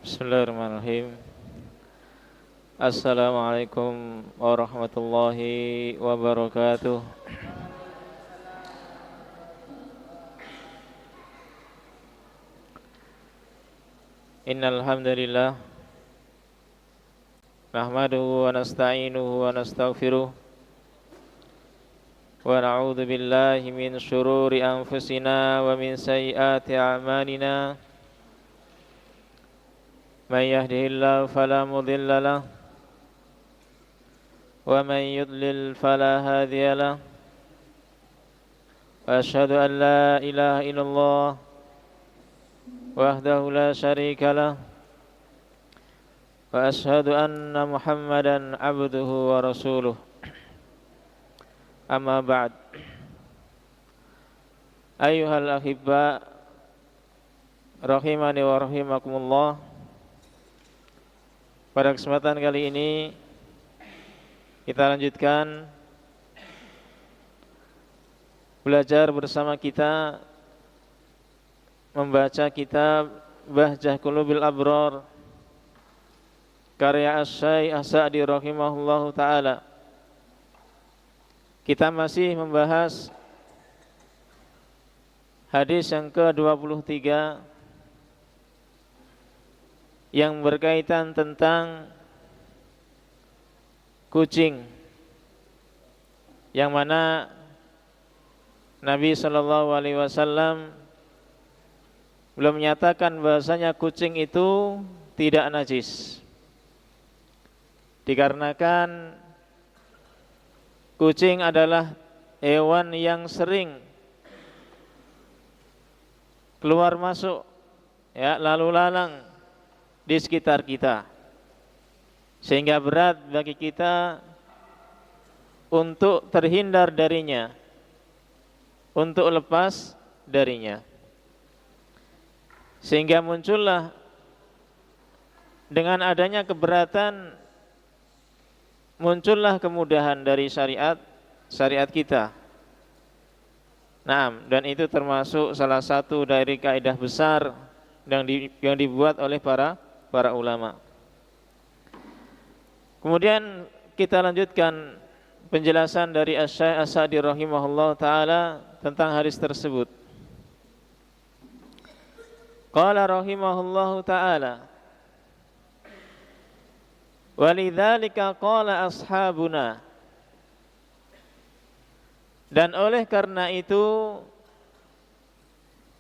Bismillahirrahmanirrahim. Assalamualaikum warahmatullahi wabarakatuh. Innal hamdalillah nahmaduhu wa nasta'inuhu wa nastaghfiruh wa na'udzu billahi min shururi anfusina wa min sayyiati a'malina. Man yahdihillahu fala mudilla lahu wa man yudlil fala hadiya lahu. Wa asyhadu an la ilaha illallah wahdahu la syarika lah wa asyhadu anna Muhammadan abduhu wa rasuluh. Amma ba'd. Ayyuhal ahibba rahimani wa rahimakumullah. Pada kesempatan kali ini kita lanjutkan belajar bersama kita membaca kitab Bahjah Qulubil Abrar karya Asy-Syaikh As-Sa'di rahimahullahu taala. Kita masih membahas hadis yang ke-23 yang berkaitan tentang kucing, yang mana Nabi sallallahu alaihi wasallam belum menyatakan bahasanya kucing itu tidak najis, dikarenakan kucing adalah hewan yang sering keluar masuk, lalu lalang di sekitar kita, sehingga berat bagi kita untuk terhindar darinya, untuk lepas darinya. Sehingga muncullah dengan adanya keberatan, muncullah kemudahan dari syariat kita. Naam, dan itu termasuk salah satu dari kaidah besar yang dibuat oleh para ulama. Kemudian kita lanjutkan penjelasan dari Asy-Syaikh As-Sa'di rahimahullah taala tentang hadis tersebut. Qala rahimahullahu ta'ala, walidzalika qala ashabuna, dan oleh karena itu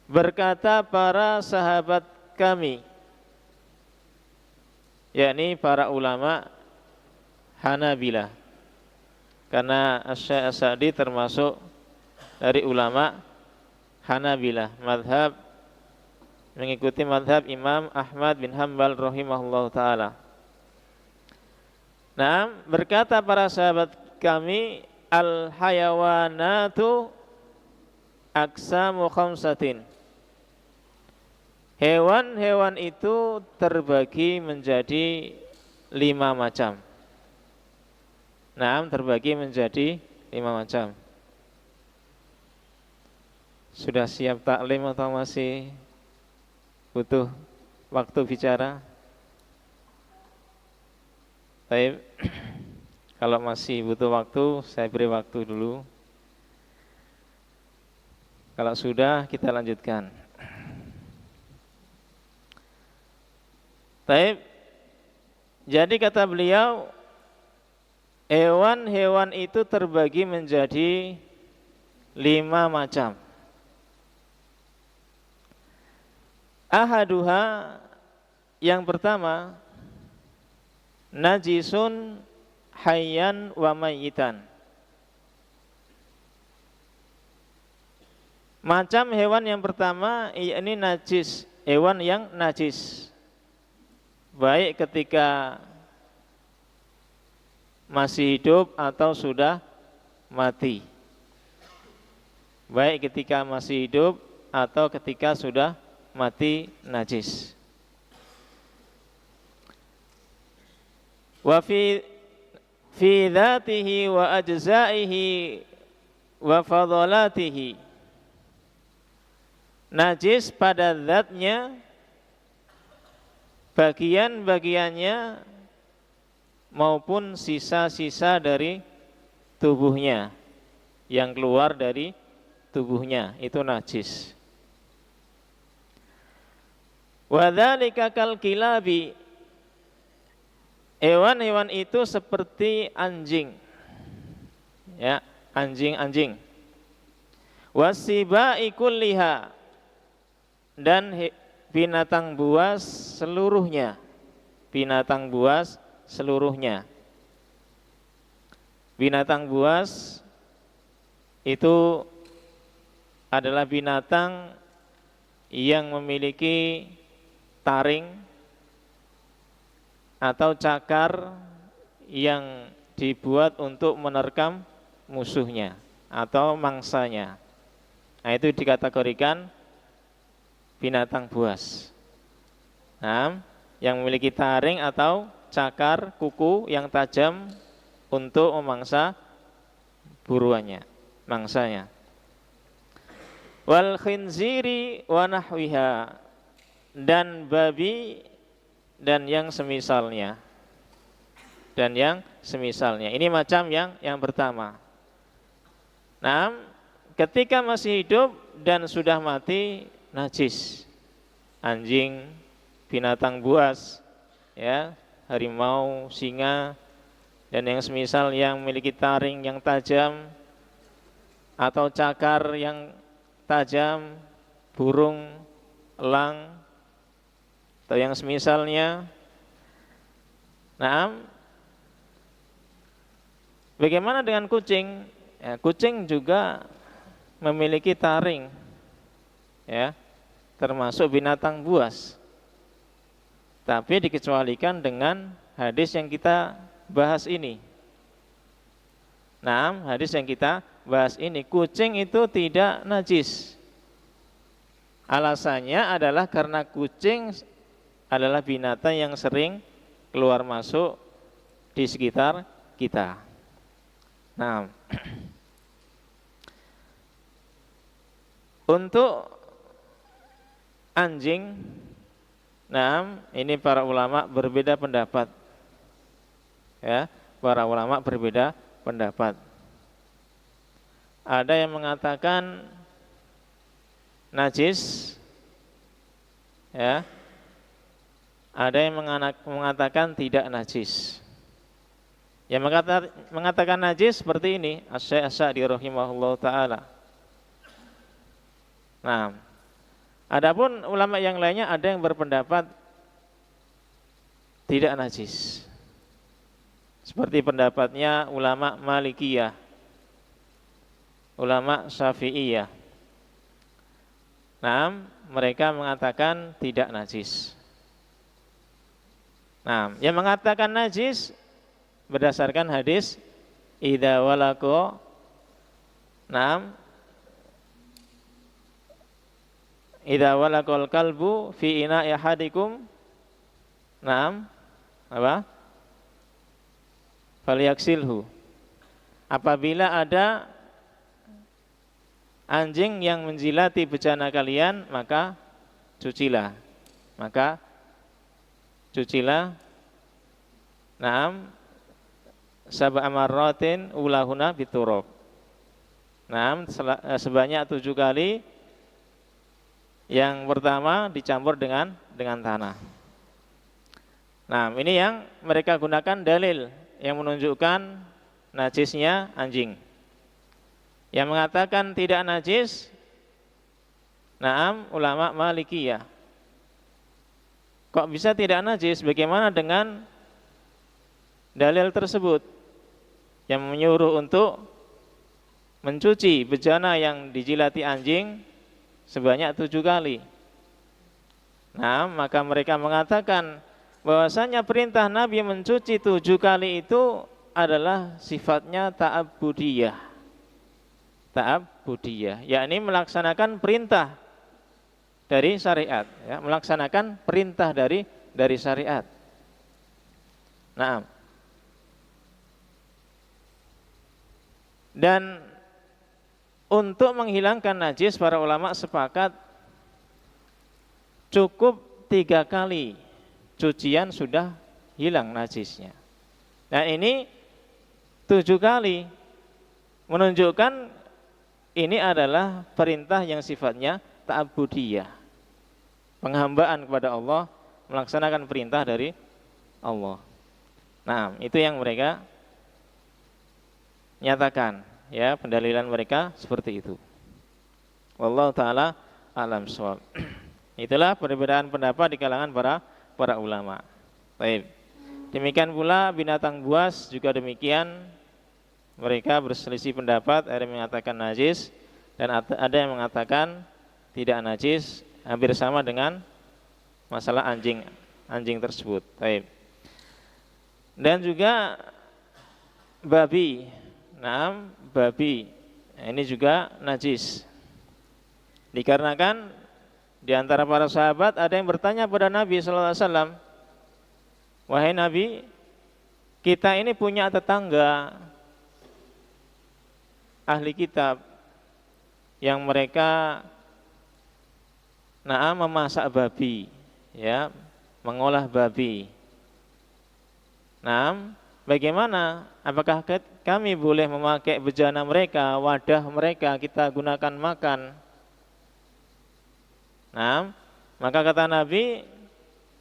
berkata para sahabat kami, yakni para ulama Hanabilah, karena Asy-Syaikh As-Sa'di termasuk dari ulama Hanabilah, mengikuti mazhab Imam Ahmad bin Hanbal rahimahullahu taala. Nah, berkata para sahabat kami, al hayawanatu aqsamu khamsatin. Hewan-hewan itu terbagi menjadi 5 macam. Nah, terbagi menjadi 5 macam. Sudah siap taklim atau masih butuh waktu bicara? Baik. Kalau masih butuh waktu, saya beri waktu dulu. Kalau sudah, kita lanjutkan. Baik. Jadi kata beliau, hewan-hewan itu terbagi menjadi 5 macam. Ahaduha, yang pertama, najisun hayyan wa mayyitan. Macam hewan yang pertama yakni najis, hewan yang najis, baik ketika masih hidup atau sudah mati. Baik ketika masih hidup atau ketika sudah mati, najis. Wa fi dzatihi wa ajzaihi wa fadalatihi. Najis pada zatnya bagian-bagiannya maupun sisa-sisa dari tubuhnya yang keluar dari tubuhnya itu najis. Wa dzalika kal kilabi, hewan-hewan itu seperti anjing, ya, anjing-anjing. Wasibai kulliha, dan binatang buas seluruhnya, binatang buas seluruhnya. Binatang buas itu adalah binatang yang memiliki taring atau cakar yang dibuat untuk menerkam musuhnya atau mangsanya. Nah, itu dikategorikan binatang buas. Nah, yang memiliki taring atau cakar kuku yang tajam untuk memangsa buruannya, mangsanya. Wal khinziri wa nahwiha, dan babi dan yang semisalnya. Dan yang semisalnya. Ini macam yang pertama. Nah, ketika masih hidup dan sudah mati najis. Anjing, binatang buas, ya, harimau, singa, dan yang semisal yang memiliki taring yang tajam atau cakar yang tajam, burung, elang, atau yang semisalnya. Nah, bagaimana dengan kucing? Ya, kucing juga memiliki taring, ya, termasuk binatang buas. Tapi dikecualikan dengan hadis yang kita bahas ini. Nah, hadis yang kita bahas ini, kucing itu tidak najis. Alasannya adalah karena kucing adalah binatang yang sering keluar masuk di sekitar kita. Nah, untuk anjing, nah, ini para ulama berbeda pendapat. Ya, para ulama berbeda pendapat. Ada yang mengatakan najis, ya. Ada yang mengatakan tidak najis. Yang mengatakan najis seperti ini, Asy-Syaikh As-Sa'di rahimahullahu taala. Nah, adapun ulama yang lainnya ada yang berpendapat tidak najis. Seperti pendapatnya ulama Malikiyah, ulama Syafi'iyah. Nah, mereka mengatakan tidak najis. Nah, yang mengatakan najis berdasarkan hadis idza walaqo, nah, idza walaqal kalbu fi ina'i ahadikum, nah, apa? Falyaksilhu. Apabila ada anjing yang menjilati bejana kalian, maka cucilah. Maka cucilah. Naam, sab'a marratin ulahuna biturab. Naam, sebanyak 7 kali. Yang pertama dicampur dengan tanah. Nah, ini yang mereka gunakan dalil yang menunjukkan najisnya anjing. Yang mengatakan tidak najis, naam, ulama Malikiyah. Kok bisa tidak najis? Bagaimana dengan dalil tersebut yang menyuruh untuk mencuci bejana yang dijilati anjing sebanyak 7 kali? Nah, maka mereka mengatakan bahwasanya perintah Nabi mencuci 7 kali itu adalah sifatnya ta'abbudiyah. Ta'abbudiyah, yakni melaksanakan perintah dari syariat, ya, melaksanakan perintah dari syariat. Nah, dan untuk menghilangkan najis, para ulama sepakat cukup 3 kali. cucian sudah hilang najisnya. Nah ini 7 kali menunjukkan ini adalah perintah yang sifatnya ta'budiyah, penghambaan kepada Allah, melaksanakan perintah dari Allah. Nah itu yang mereka nyatakan, ya, pendalilan mereka seperti itu. Wallahu ta'ala alam shawab. Itulah perbedaan pendapat di kalangan para ulama. Baik. Demikian pula binatang buas juga demikian. Mereka berselisih pendapat, ada yang mengatakan najis dan ada yang mengatakan tidak najis, hampir sama dengan masalah anjing tersebut. Baik. Dan juga babi. Nah, babi ini juga najis. Dikarenakan di antara para sahabat ada yang bertanya kepada Nabi sallallahu alaihi wasallam, "Wahai Nabi, kita ini punya tetangga ahli kitab yang mereka memasak babi, ya, mengolah babi. Bagaimana? Apakah kami boleh memakai bejana mereka, wadah mereka kita gunakan makan?" Maka kata Nabi,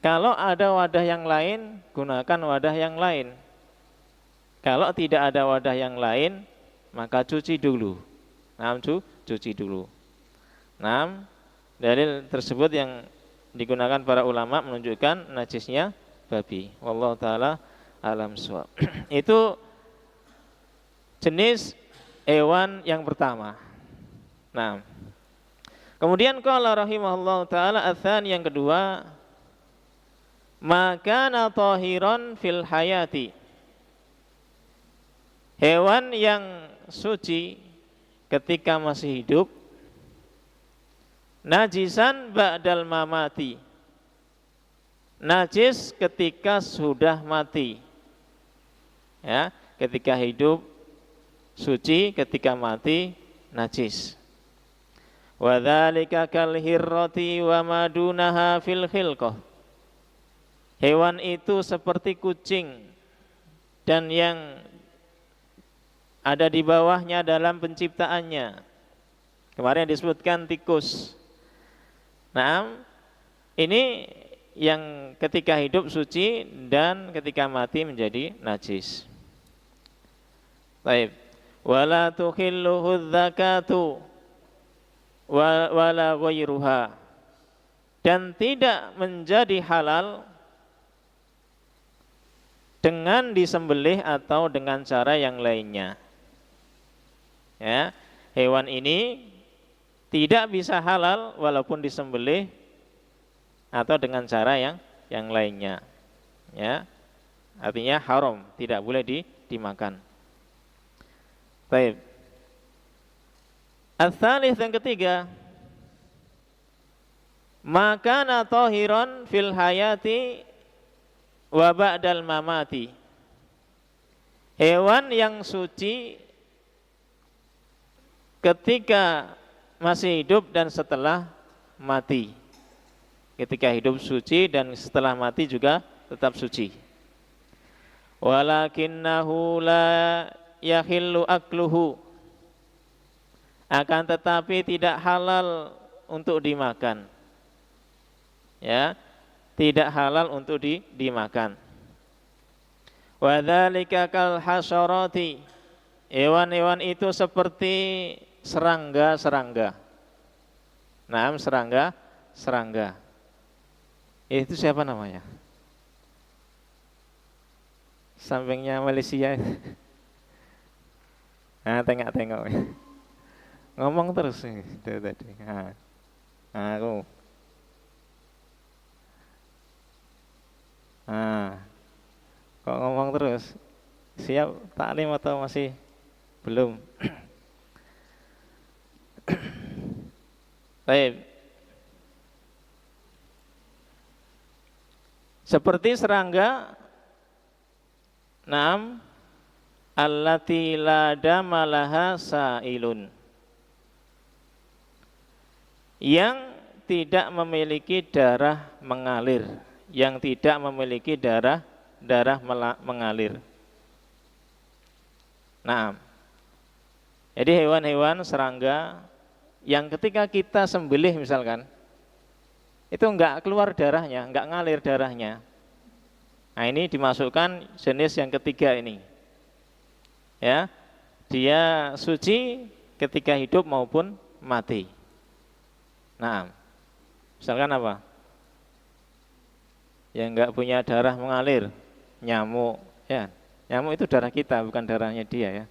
kalau ada wadah yang lain, gunakan wadah yang lain. Kalau tidak ada wadah yang lain, maka cuci dulu. Cuci dulu. Dalil tersebut yang digunakan para ulama menunjukkan najisnya babi. Wallahu taala alam shawab. Itu jenis hewan yang pertama. Kemudian qala rahimahullahu taala ats-tsani yang kedua, maka tahiran fil hayati. Hewan yang suci ketika masih hidup, najisan ba'dal mamati. Najis ketika sudah mati. Ya, ketika hidup suci, ketika mati najis. Wa dzalika kal hirrati wa madunaha fil khilqah. Hewan itu seperti kucing dan yang ada di bawahnya dalam penciptaannya. Kemarin disebutkan tikus. Ini yang ketika hidup suci dan ketika mati menjadi najis. Baik. Wala tukhilluhu dzakatu wala ghairuha, dan tidak menjadi halal dengan disembelih atau dengan cara yang lainnya. Ya, hewan ini tidak bisa halal walaupun disembelih atau dengan cara yang lainnya. Ya, artinya haram, tidak boleh dimakan. Baik. Ats-tsalits yang ketiga, maka tahiran fil hayati wa ba'dal mamati. Hewan yang suci ketika masih hidup dan setelah mati. Ketika hidup suci dan setelah mati juga tetap suci. Walakinnahu la yahillu akluhu. Akan tetapi tidak halal untuk dimakan. Ya, tidak halal untuk dimakan. Wa dzalika kal hasyarati. Hewan-hewan itu seperti serangga-serangga. Serangga. Itu siapa namanya? Sampingnya Malaysia. Tengok. Ngomong terus itu tadi. Aku. Kok ngomong terus? Siap taklim atau masih belum? Baik. Seperti serangga, allati la damalaha sailun, yang tidak memiliki darah mengalir, yang tidak memiliki darah mengalir. Nah, jadi hewan-hewan serangga yang ketika kita sembelih misalkan, itu enggak keluar darahnya, enggak ngalir darahnya. Nah, ini dimasukkan jenis yang ketiga ini. Ya, dia suci ketika hidup maupun mati. Nah, misalkan apa? Yang enggak punya darah mengalir, nyamuk, ya. Nyamuk itu darah kita, bukan darahnya dia ya.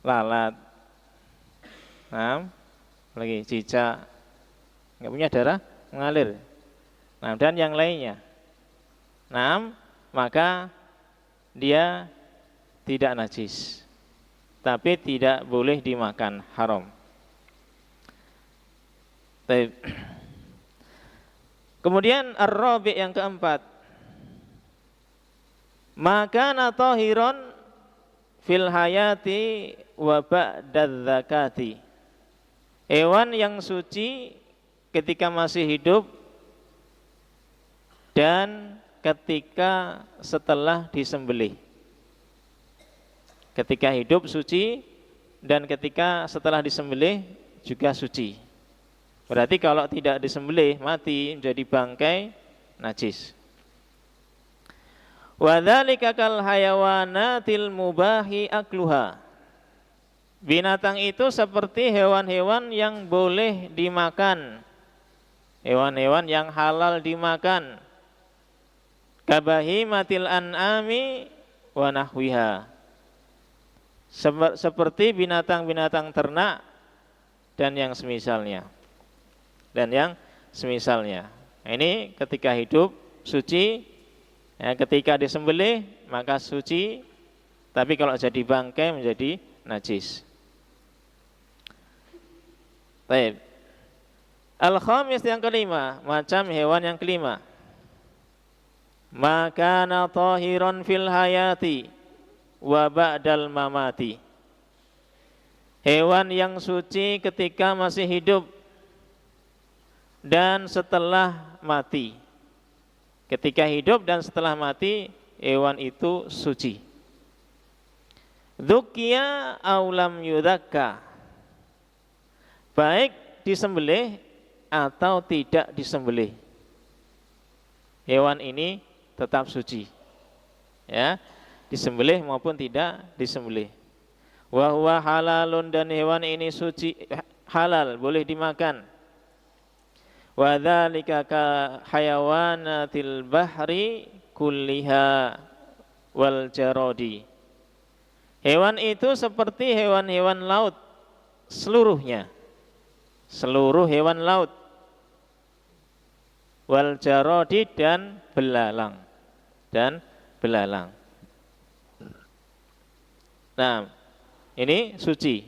Lalat. Nah, lagi cicak, enggak punya darah mengalir. Nah, dan yang lainnya. Nah, maka dia tidak najis, tapi tidak boleh dimakan, haram. Kemudian ar-rabi' yang keempat, maka tahiron fil hayati wa ba'dadz zakati. Hewan yang suci ketika masih hidup dan ketika setelah disembelih. Ketika hidup suci dan ketika setelah disembelih juga suci. Berarti kalau tidak disembelih mati menjadi bangkai najis. Wa dzalika kal hayawanatil mubahi akluha. Binatang itu seperti hewan-hewan yang boleh dimakan. Hewan-hewan yang halal dimakan. Kabahimatil an'ami wa nahwiha. Seperti binatang-binatang ternak dan yang semisalnya. Ini ketika hidup suci, ya, ketika disembelih maka suci, tapi kalau jadi bangkai menjadi najis. Baik. Al-khamis yang kelima, macam hewan yang kelima. Maka tahiran fil hayati wa ba'dal mamati. Hewan yang suci ketika masih hidup dan setelah mati. Ketika hidup dan setelah mati, hewan itu suci. Dzukiya aw lam yudzakka. Baik disembelih atau tidak disembelih, hewan ini tetap suci. Ya, disembelih maupun tidak disembelih. Wa huwa halalun, dan hewan ini suci, halal, boleh dimakan. Wa dzalika ka hayawanatil bahri kulliha wal jarodi. Hewan itu seperti hewan-hewan laut seluruhnya. Seluruh hewan laut. Wal jarodi, dan belalang. Nah, ini suci,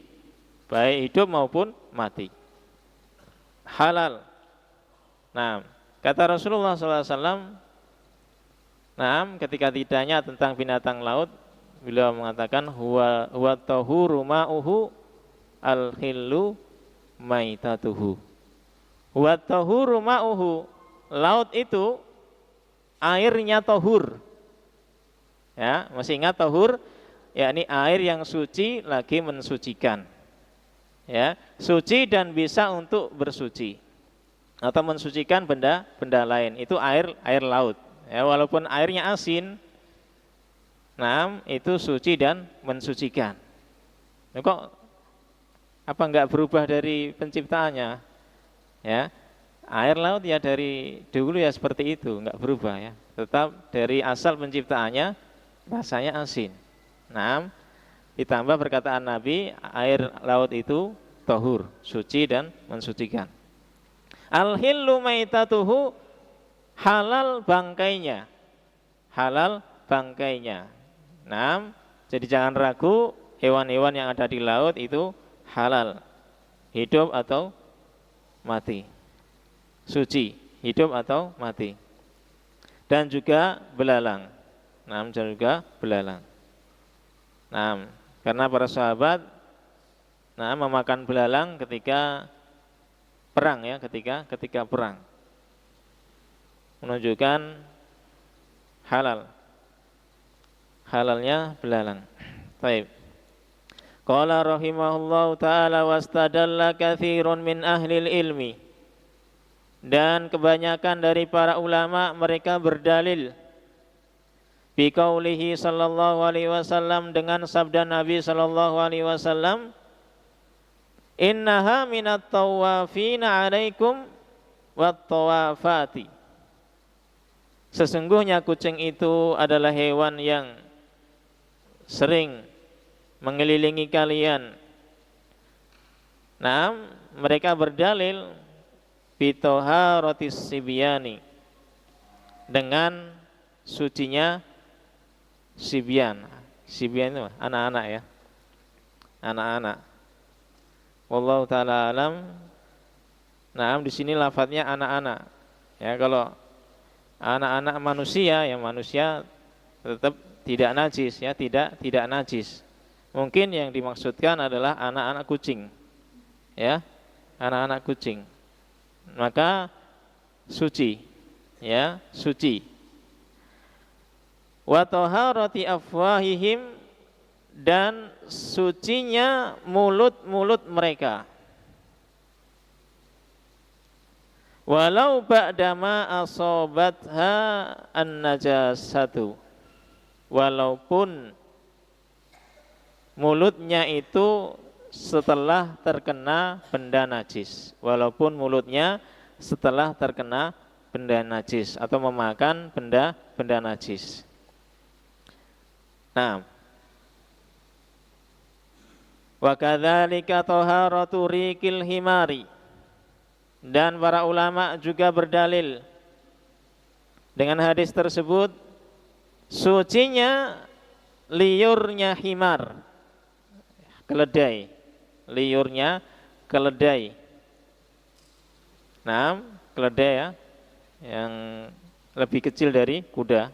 baik hidup maupun mati, halal. Nah, kata Rasulullah SAW, nah, ketika ditanya tentang binatang laut, beliau mengatakan huwa tahuru ma'uhu al-khillu maitatuhu. Huwa tahuru ma'uhu, laut itu airnya tahur. Ya, masih ingat tahur? Yakni air yang suci lagi mensucikan. Ya, suci dan bisa untuk bersuci atau mensucikan benda lain. Itu air laut. Ya, walaupun airnya asin, nah, itu suci dan mensucikan. Nah, kok apa enggak berubah dari penciptaannya? Ya, air laut ya dari dulu ya seperti itu, enggak berubah ya. Tetap dari asal penciptaannya rasanya asin. Nah, ditambah perkataan Nabi, air laut itu tahur, suci dan mensucikan. Al-hillu maitatuhu, halal bangkainya. Halal bangkainya. Nah, jadi jangan ragu, hewan-hewan yang ada di laut itu halal, hidup atau mati. Suci, hidup atau mati. Dan juga belalang. Nah, juga belalang. Nah, karena para sahabat memakan belalang ketika perang ya, ketika perang. Menunjukkan halal. Halalnya belalang. Baik. Qala rahimahullahu ta'ala wastadalla katsirun min ahlil ilmi. Dan kebanyakan dari para ulama mereka berdalil biqaulihi sallallahu alaihi wasallam dengan sabda Nabi sallallahu alaihi wasallam, innaha minat tawafina alaikum wat tawafati. Sesungguhnya kucing itu adalah hewan yang sering mengelilingi kalian. Nah, mereka berdalil bitoharatis sibyani, dengan sucinya sibyan. Sibyan itu anak-anak ya. Anak-anak. Wallahu taala alam. Nah, di sini lafadznya anak-anak. Ya, kalau anak-anak manusia, ya manusia tetap tidak najis ya, tidak najis. Mungkin yang dimaksudkan adalah anak-anak kucing. Ya, anak-anak kucing. Maka suci, ya, suci. Wa taharati afwahihim, dan sucinya mulut-mulut mereka. Walau ba'dama asobatha an-najasatu, walaupun mulutnya itu setelah terkena benda najis, walaupun mulutnya setelah terkena benda najis atau memakan benda najis. Nah, wa kadzalika taharatu riqil himari, dan para ulama juga berdalil dengan hadis tersebut sucinya liurnya himar, keledai, liurnya keledai. Nah, keledai ya, yang lebih kecil dari kuda.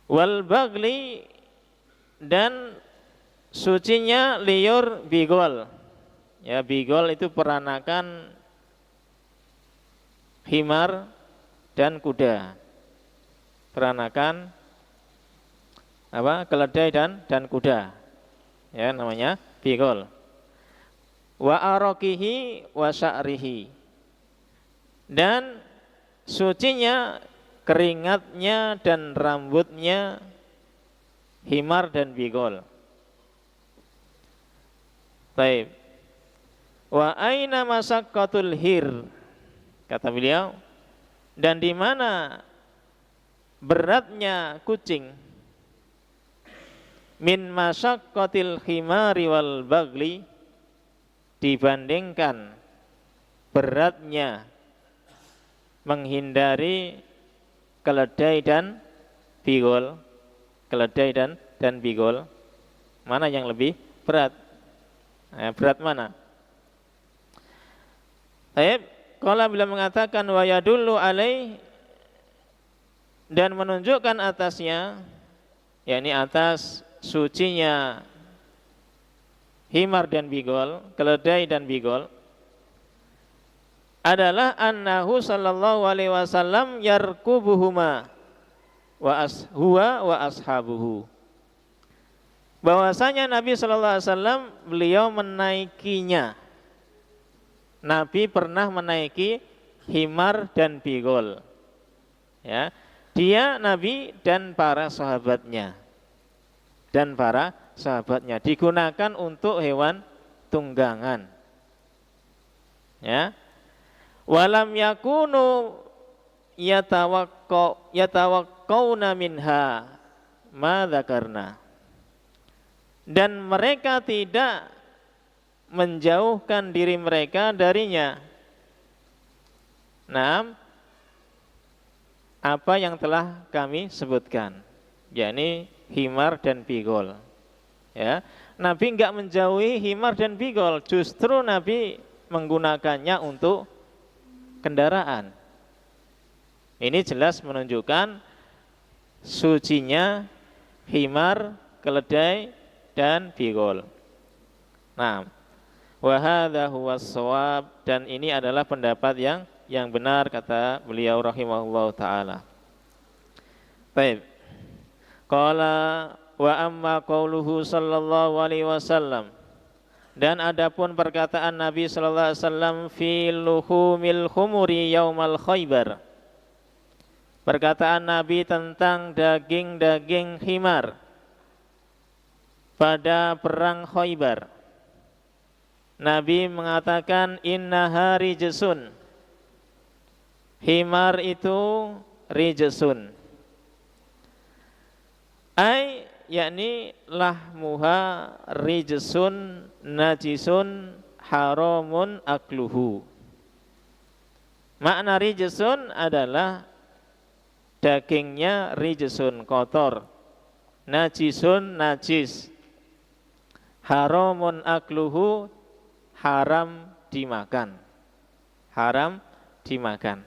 Wal bagli, dan sucinya liur bigol. Ya, bigol itu peranakan himar dan kuda. Peranakan apa? Keledai dan kuda. Ya, namanya bigol. Wa arakihi wa sya'rihi, dan sucinya keringatnya dan rambutnya himar dan bigol. Baik. Wa aina masaqqatul hir, kata beliau, dan di mana beratnya kucing, min masyaqqatil khimari wal bagli, dibandingkan beratnya menghindari keledai dan bigol. Keledai dan bigol, mana yang lebih berat? Berat mana? Baik, kalau bila mengatakan wa yadullu alaih, dan menunjukkan atasnya, yakni atas sucinya himar dan bigol, keledai dan bigol, adalah annahu sallallahu alaihi wasallam yarkubuhuma huwa wa ashabuhu, bahwasanya Nabi sallallahu alaihi wasallam beliau menaikinya. Nabi pernah menaiki himar dan bigol. Ya, dia Nabi dan para sahabatnya. Digunakan untuk hewan tunggangan. Ya. Walam yakunu yatawaqqauna minha ma dzakarna. Dan mereka tidak menjauhkan diri mereka darinya. Nah, apa yang telah kami sebutkan, yakni himar dan bigol. Ya, Nabi enggak menjauhi himar dan bigol, justru Nabi menggunakannya untuk kendaraan. Ini jelas menunjukkan sucinya himar, keledai dan bigol. Nah, wa hadza huwas shawab, dan ini adalah pendapat yang benar, kata beliau rahimahullahu taala. Baik. Qala wa amma qauluhu sallallahu alaihi wasallam, dan adapun perkataan Nabi sallallahu alaihi wasallam fi luhumil khumuri yaumal Khaibar, perkataan Nabi tentang daging-daging himar pada perang Khaibar. Nabi mengatakan innaha rijsun, himar itu rijsun, ay yakni lahmuha rijsun najisun haramun akluhu. Makna rijsun adalah dagingnya rijsun, kotor, najisun, najis, haramun akluhu, haram dimakan, haram dimakan.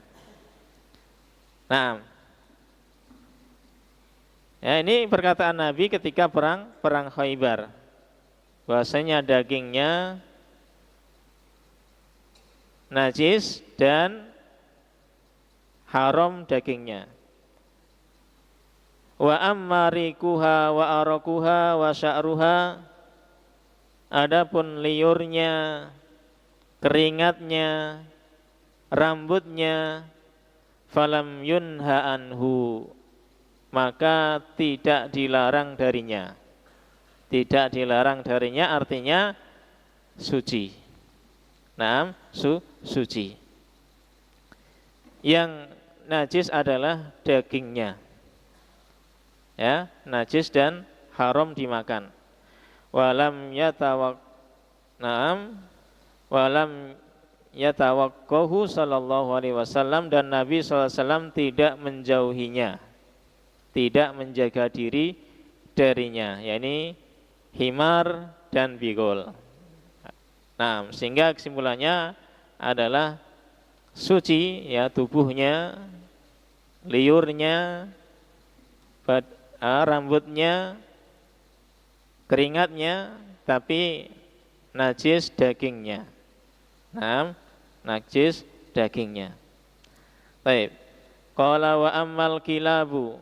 Nah, ya, ini perkataan Nabi ketika perang Khaibar, bahwasanya dagingnya najis dan haram dagingnya. Wa ammariquha wa araquha wa sya'ruha, adapun liurnya, keringatnya, rambutnya, falam yunha anhu, maka tidak dilarang darinya. Tidak dilarang darinya artinya suci. Naam, suci. Yang najis adalah dagingnya. Ya, najis dan haram dimakan. Walam yatawaqqahu sallallahu alaihi wasallam, dan Nabi sallallahu alaihi wasallam tidak menjauhinya, tidak menjaga diri darinya, yakni himar dan bigol. Nah, sehingga kesimpulannya adalah suci, ya, tubuhnya, liurnya, rambutnya, keringatnya, tapi najis dagingnya. Nah, najis dagingnya. Baik. Qala wa ammal kilabu,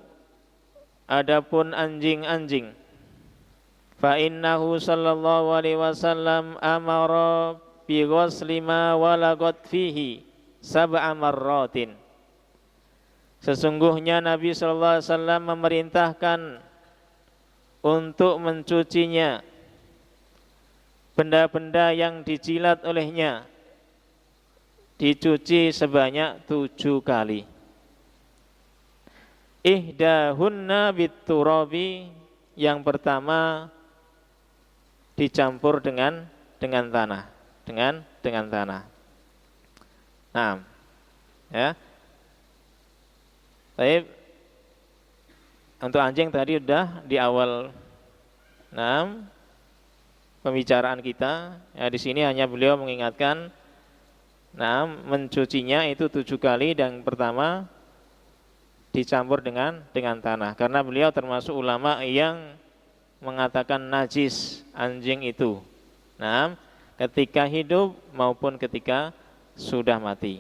adapun anjing-anjing, fa innahu sallallahu alaihi wasallam amara bi ghusli ma walagat fihi sab'a marratin. Sesungguhnya Nabi sallallahu alaihi wasallam memerintahkan untuk mencucinya benda-benda yang dijilat olehnya, dicuci sebanyak 7 kali. Ihdahunna biturabi, yang pertama dicampur dengan tanah, dengan tanah. Nah, ya. Baik. Untuk anjing tadi sudah di awal pembicaraan kita. Ya, di sini hanya beliau mengingatkan mencucinya itu 7 kali, dan pertama dicampur dengan tanah, karena beliau termasuk ulama yang mengatakan najis anjing itu, ketika hidup maupun ketika sudah mati.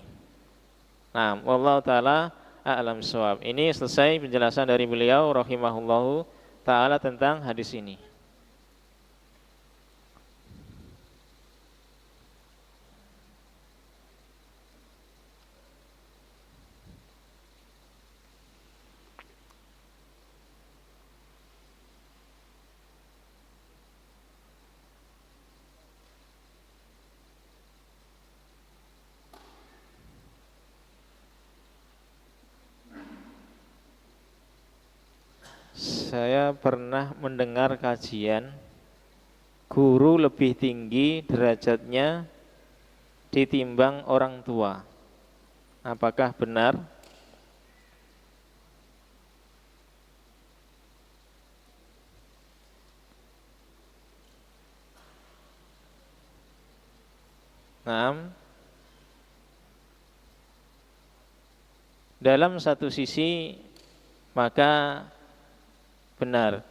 Wallahu taala a'lam shawab. Ini selesai penjelasan dari beliau rahimahullahu taala tentang hadis ini. Saya pernah mendengar kajian guru lebih tinggi derajatnya ditimbang orang tua. Apakah benar? Dalam satu sisi maka benar,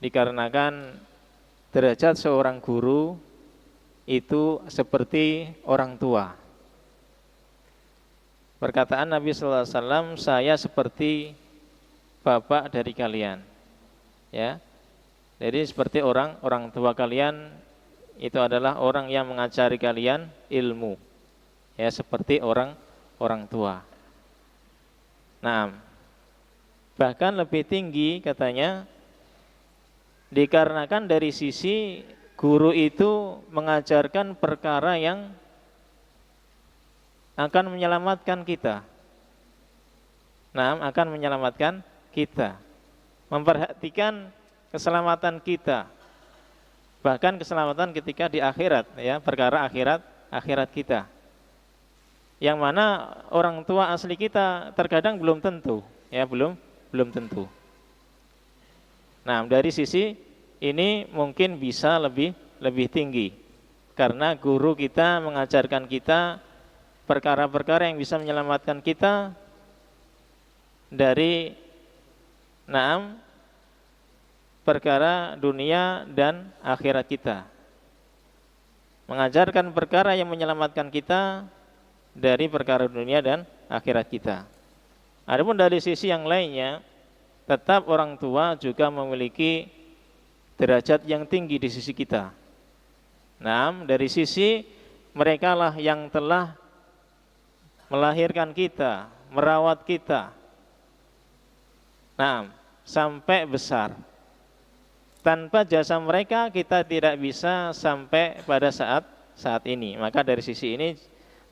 dikarenakan derajat seorang guru itu seperti orang tua. Perkataan Nabi sallallahu alaihi wasallam, saya seperti bapak dari kalian. Ya. Jadi seperti orang tua kalian itu adalah orang yang mengajari kalian ilmu. Ya, seperti orang tua. Nah, bahkan lebih tinggi katanya dikarenakan dari sisi guru itu mengajarkan perkara yang akan menyelamatkan kita. Nah, akan menyelamatkan kita. Memperhatikan keselamatan kita. Bahkan keselamatan ketika di akhirat, ya, perkara akhirat kita. Yang mana orang tua asli kita terkadang belum tentu, ya, belum tentu. Nah, dari sisi ini mungkin bisa lebih tinggi karena guru kita mengajarkan kita perkara-perkara yang bisa menyelamatkan kita dari perkara dunia dan akhirat kita. Mengajarkan perkara yang menyelamatkan kita dari perkara dunia dan akhirat kita. Adapun dari sisi yang lainnya, tetap orang tua juga memiliki derajat yang tinggi di sisi kita. Nah, dari sisi mereka lah yang telah melahirkan kita, merawat kita. Nah, sampai besar. Tanpa jasa mereka kita tidak bisa sampai pada saat ini. Maka dari sisi ini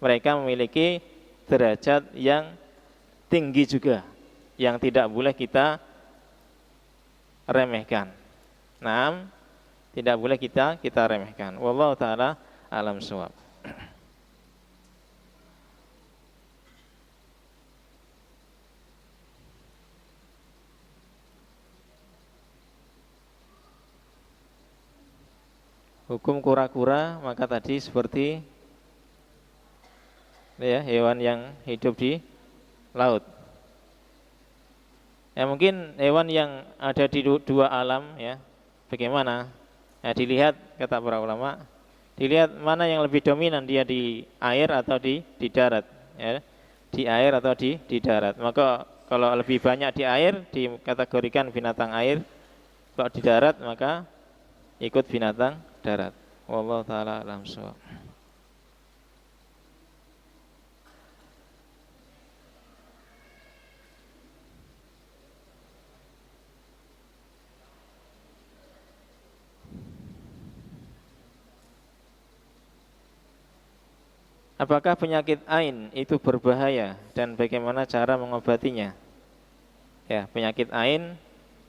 mereka memiliki derajat yang tinggi juga, yang tidak boleh kita remehkan. Nah, tidak boleh kita remehkan. Wallahu taala alam shawab. Hukum kura-kura maka tadi seperti ya, hewan yang hidup di laut. Ya, mungkin hewan yang ada di dua alam, ya. Bagaimana? Ya, dilihat kata para ulama, dilihat mana yang lebih dominan, dia di air atau di darat, ya. Di air atau di darat. Maka kalau lebih banyak di air dikategorikan binatang air. Kalau di darat maka ikut binatang darat. Wallahu taala alam shawab. Apakah penyakit ain itu berbahaya dan bagaimana cara mengobatinya? Ya, penyakit ain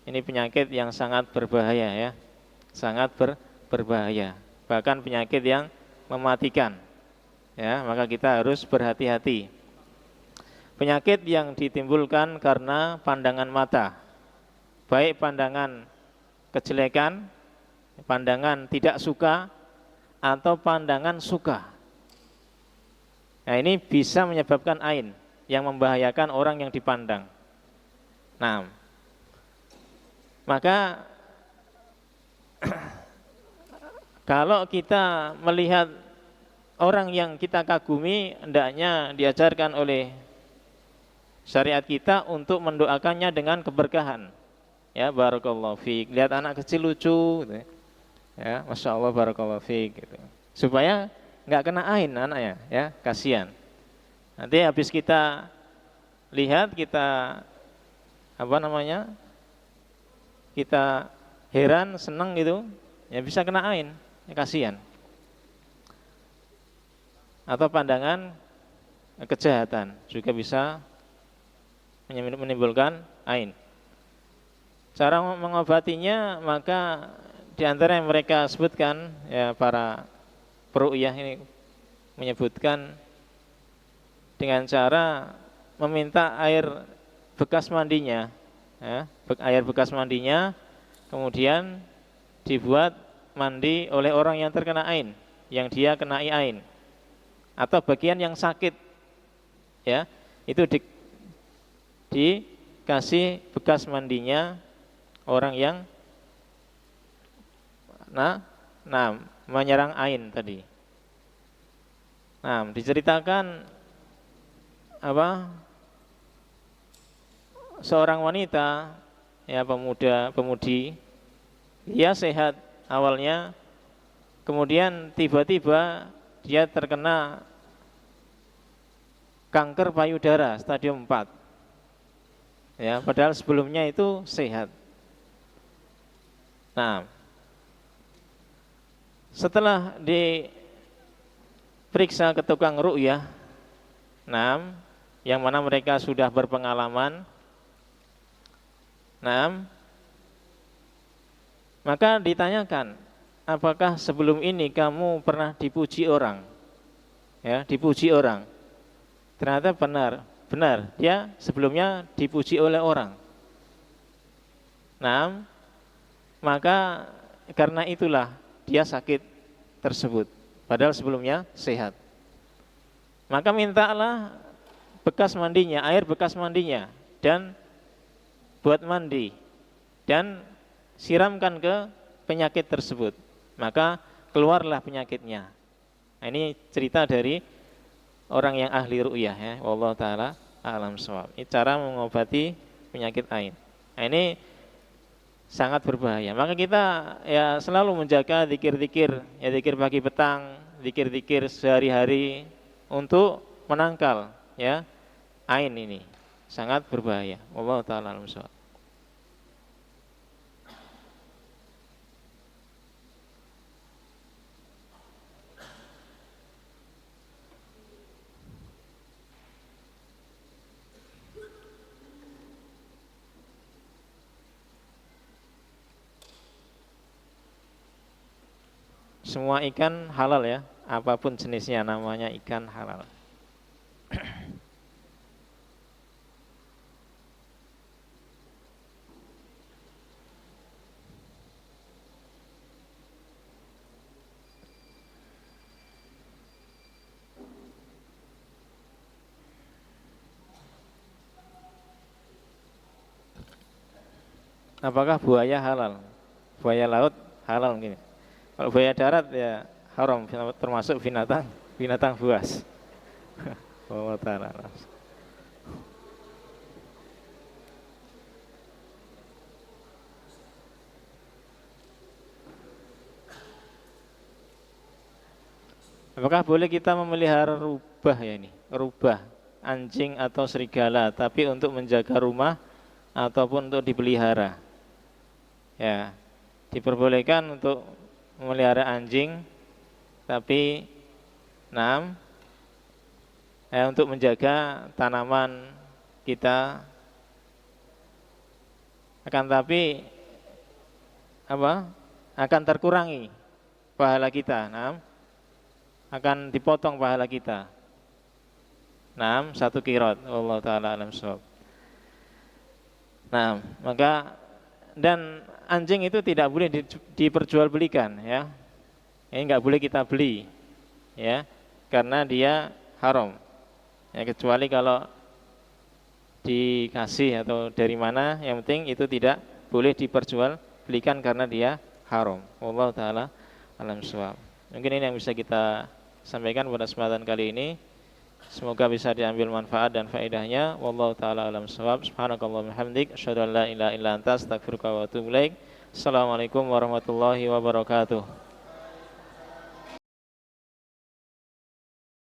ini penyakit yang sangat berbahaya, ya. Sangat berbahaya. Bahkan penyakit yang mematikan. Ya, maka kita harus berhati-hati. Penyakit yang ditimbulkan karena pandangan mata. Baik pandangan kejelekan, pandangan tidak suka atau pandangan suka. Nah, ini bisa menyebabkan ain yang membahayakan orang yang dipandang. Nah, maka kalau kita melihat orang yang kita kagumi, hendaknya diajarkan oleh syariat kita untuk mendoakannya dengan keberkahan. Ya, barakallahu fiik. Lihat anak kecil lucu, gitu. Ya, masya Allah, barakallahu fiik. Gitu. Supaya nggak kena ain anaknya, ya, kasihan. Nanti habis kita lihat, kita kita heran, senang gitu, ya bisa kena ain, ya, kasihan. Atau pandangan kejahatan juga bisa menimbulkan ain. Cara mengobatinya maka di antara yang mereka sebutkan, ya, para peruqyah ini menyebutkan dengan cara meminta air bekas mandinya, ya, air bekas mandinya kemudian dibuat mandi oleh orang yang terkena ain, yang dia kenai ain, atau bagian yang sakit, ya, itu dikasih bekas mandinya orang yang menyerang ain tadi. Nah, diceritakan apa seorang wanita ya pemuda pemudi dia sehat awalnya, kemudian tiba-tiba dia terkena kanker payudara stadium 4. Ya, padahal sebelumnya itu sehat. Nah, setelah diperiksa ke tukang ruqyah, yang mana mereka sudah berpengalaman, maka ditanyakan, apakah sebelum ini kamu pernah dipuji orang? Ya, dipuji orang. Ternyata benar, dia sebelumnya dipuji oleh orang. Maka karena itulah dia sakit tersebut, padahal sebelumnya sehat. Maka mintalah bekas mandinya, air bekas mandinya, dan buat mandi, dan siramkan ke penyakit tersebut, maka keluarlah penyakitnya. Nah, ini cerita dari orang yang ahli ruqyah ya, wallahu taala a'lam shawab. Ini cara mengobati penyakit ain. Nah, ini sangat berbahaya. Maka kita ya selalu menjaga zikir-zikir, ya zikir pagi petang, zikir-zikir sehari-hari untuk menangkal ya ain ini. Sangat berbahaya. Wallahu taala a'lam shawab. Semua ikan halal ya, apapun jenisnya namanya ikan halal. Apakah buaya halal? Buaya laut halal mungkin. Kalau buaya darat ya haram, termasuk binatang buas. Allah taala. Apakah boleh kita memelihara rubah ya ini? Rubah, anjing atau serigala, tapi untuk menjaga rumah ataupun untuk dipelihara? Ya, diperbolehkan untuk memelihara anjing, tapi untuk menjaga tanaman kita, akan tapi akan terkurangi pahala kita, akan dipotong pahala kita. 1 qirot, Allah taala alam shawab. Maka dan anjing itu tidak boleh diperjualbelikan ya. Ini enggak boleh kita beli ya, karena dia haram. Ya, kecuali kalau dikasih atau dari mana, yang penting itu tidak boleh diperjualbelikan karena dia haram. Allah taala alam shawab. Mungkin ini yang bisa kita sampaikan pada kesempatan kali ini. Semoga bisa diambil manfaat dan faedahnya. Wallahu taala alam shawab. Subhanakallahumma hamdik, asyhadu an la ilaha illa anta, astaghfiruka wa atubu ilaik. Assalamualaikum warahmatullahi wabarakatuh.